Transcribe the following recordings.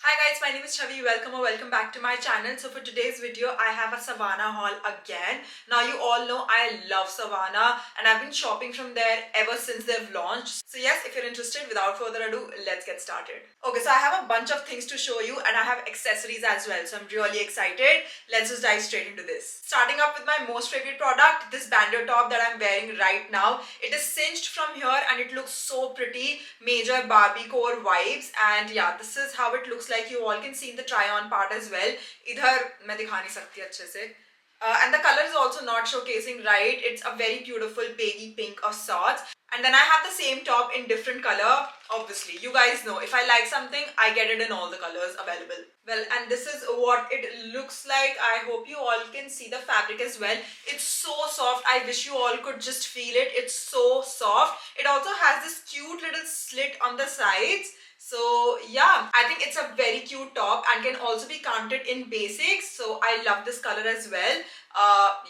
Hi guys, my name is Chavi. Welcome or welcome back to my channel. So for today's video, I have a Savannah haul again. Now you all know I love Savannah and I've been shopping from there ever since they've launched. So yes, if you're interested, without further ado, let's get started. Okay, so I have a bunch of things to show you and I have accessories as well. So I'm really excited. Let's just dive straight into this. Starting up with my most favorite product, this bandeau top that I'm wearing right now. It is cinched from here and it looks so pretty. Major Barbie core vibes, and yeah, this is how it looks like. You all can see in the try on part as well. Idhar मैं दिखा नहीं सकती अच्छे से. And the color is also not showcasing right. It's a very beautiful baby pink of sorts. And then I have the same top in different color. Obviously, you guys know if I like something, I get it in all the colors available. Well, and this is what it looks like. I hope you all can see the fabric as well. It's so soft. I wish you all could just feel it. It's so soft. It also has this cute little slit on the sides. So yeah, I think it's a very cute top and can also be counted in basics. So I love this color as well.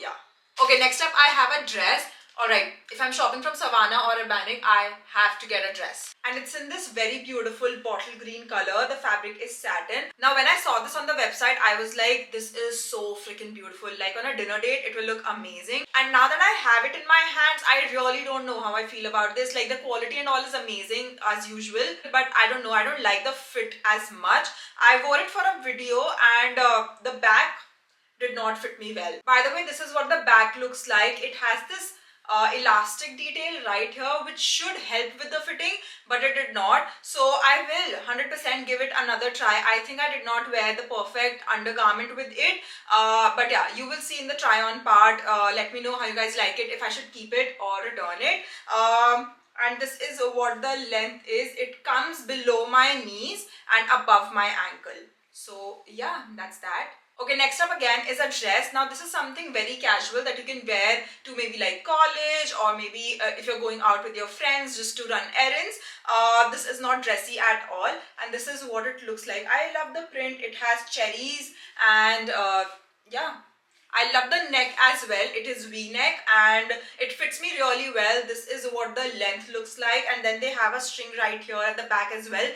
Yeah. Okay, next up I have a dress. Alright, if I'm shopping from Savannah or Urbanic, I have to get a dress. And it's in this very beautiful bottle green color. The fabric is satin. Now when I saw this on the website, I was like, this is so freaking beautiful. Like on a dinner date, it will look amazing. And now that I have it in my hands, I really don't know how I feel about this. Like the quality and all is amazing as usual. But I don't know, I don't like the fit as much. I wore it for a video and the back did not fit me well. By the way, this is what the back looks like. It has this elastic detail right here which should help with the fitting, but it did not. So I will 100% give it another try. I think I did not wear the perfect undergarment with it, but yeah, you will see in the try on part. Let me know how you guys like it, if I should keep it or return it. And this is what the length is. It comes below my knees and above my ankle. So yeah, that's that. Okay, next up again is a dress. Now this is something very casual that you can wear to maybe like college, or maybe if you're going out with your friends just to run errands. This is not dressy at all, and this is what it looks like. I love the print. It has cherries and yeah, I love the neck as well. It is V-neck and it fits me really well. This is what the length looks like, and then they have a string right here at the back as well,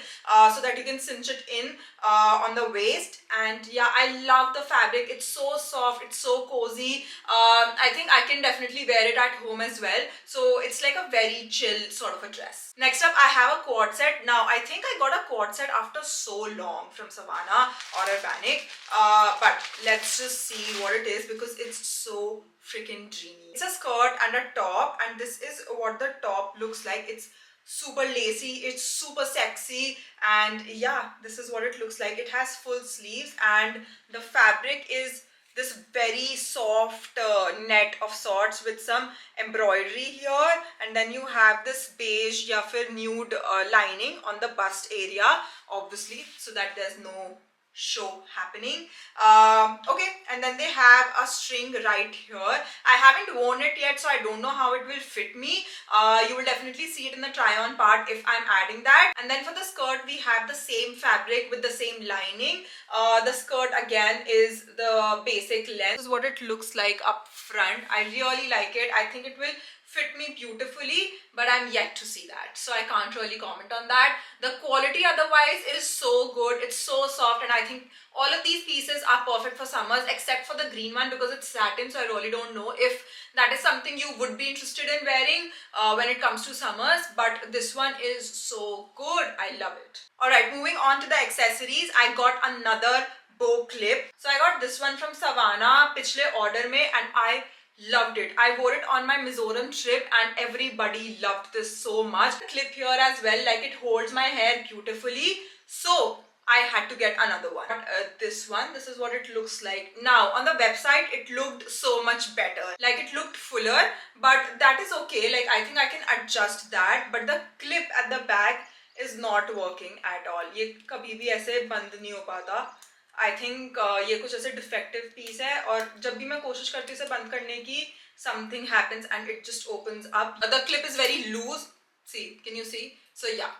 so that you can cinch it in on the waist. And yeah, I love the fabric. It's so soft, it's so cozy. I think I can definitely wear it at home as well. So it's like a very chill sort of a dress. Next up I have a quad set. Now I think I got a quad set after so long from Savannah or Urbanic, but let's just see what it is because it's so freaking dreamy. It's a skirt and a top, and this is what the top looks like. It's super lacy, it's super sexy, and yeah, this is what it looks like. It has full sleeves and the fabric is this very soft net of sorts with some embroidery here, and then you have this beige ya fir nude lining on the bust area, obviously, so that there's no show happening. Okay, and then they have a string right here. I haven't worn it yet, so I don't know how it will fit me. You will definitely see it in the try on part if I'm adding that. And then for the skirt we have the same fabric with the same lining. The skirt again is the basic length. This is what it looks like up front. I really like it. I think it will fit me beautifully, but I'm yet to see that, so I can't really comment on that. The quality otherwise is so good. It's so soft, and I think all of these pieces are perfect for summers except for the green one because it's satin, so I really don't know if that is something you would be interested in wearing when it comes to summers, but this one is so good. I love it. Alright, moving on to the accessories, I got another bow clip. So I got this one from Savannah pichle order mein, and I loved it. I wore it on my Mizoram trip and everybody loved this so much. The clip here as well, like it holds my hair beautifully, so I had to get another one. This one, this is what it looks like. Now on the website it looked so much better, like it looked fuller, but that is okay. Like I think I can adjust that, but the clip at the back is not working at all. ये कभी भी ऐसे बंद नहीं हो पाता. I think ये कुछ ऐसे डिफेक्टिव पीस है, और जब भी मैं कोशिश करती हूँ इसे बंद करने की, something happens and it just opens up. The clip is very loose. See, can you see? So yeah,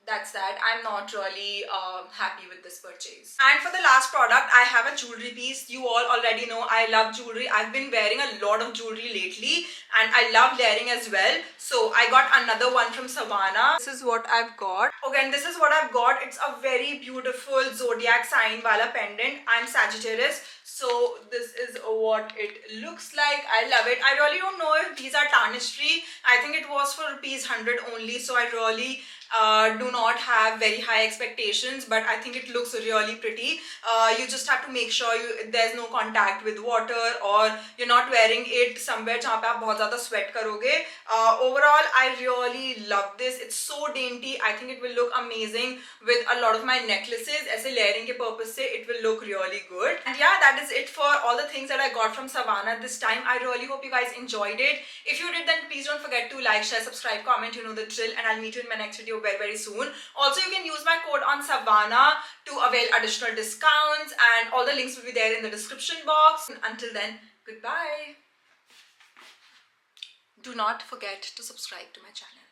that's that. I'm not really happy with this purchase. And for the last product, I have a jewelry piece. You all already know I love jewelry. I've been wearing a lot of jewelry lately and I love layering as well. So I got another one from Savannah. This is what I've got. Okay, and this is what I've got. It's a very beautiful zodiac sign wala pendant. I'm Sagittarius. So this is what it looks like. I love it. I really don't know if these are tarnish free. I think it was for ₹100 only. So I really do not have very high expectations, but I think it looks really pretty. You just have to make sure there's no contact with water or you're not wearing it somewhere जहाँ पे आप बहुत ज़्यादा sweat करोगे. Overall, I really love this. It's so dainty. I think it will look amazing with a lot of my necklaces. ऐसे layering के purpose से it will look really good. And yeah, that is it for all the things that I got from Savannah this time. I really hope you guys enjoyed it. If you did, then please don't forget to like, share, subscribe, comment. You know the drill, and I'll meet you in my next video very soon. Also, you can use my code on Savannah to avail additional discounts, and all the links will be there in the description box. Until then, goodbye. Do not forget to subscribe to my channel.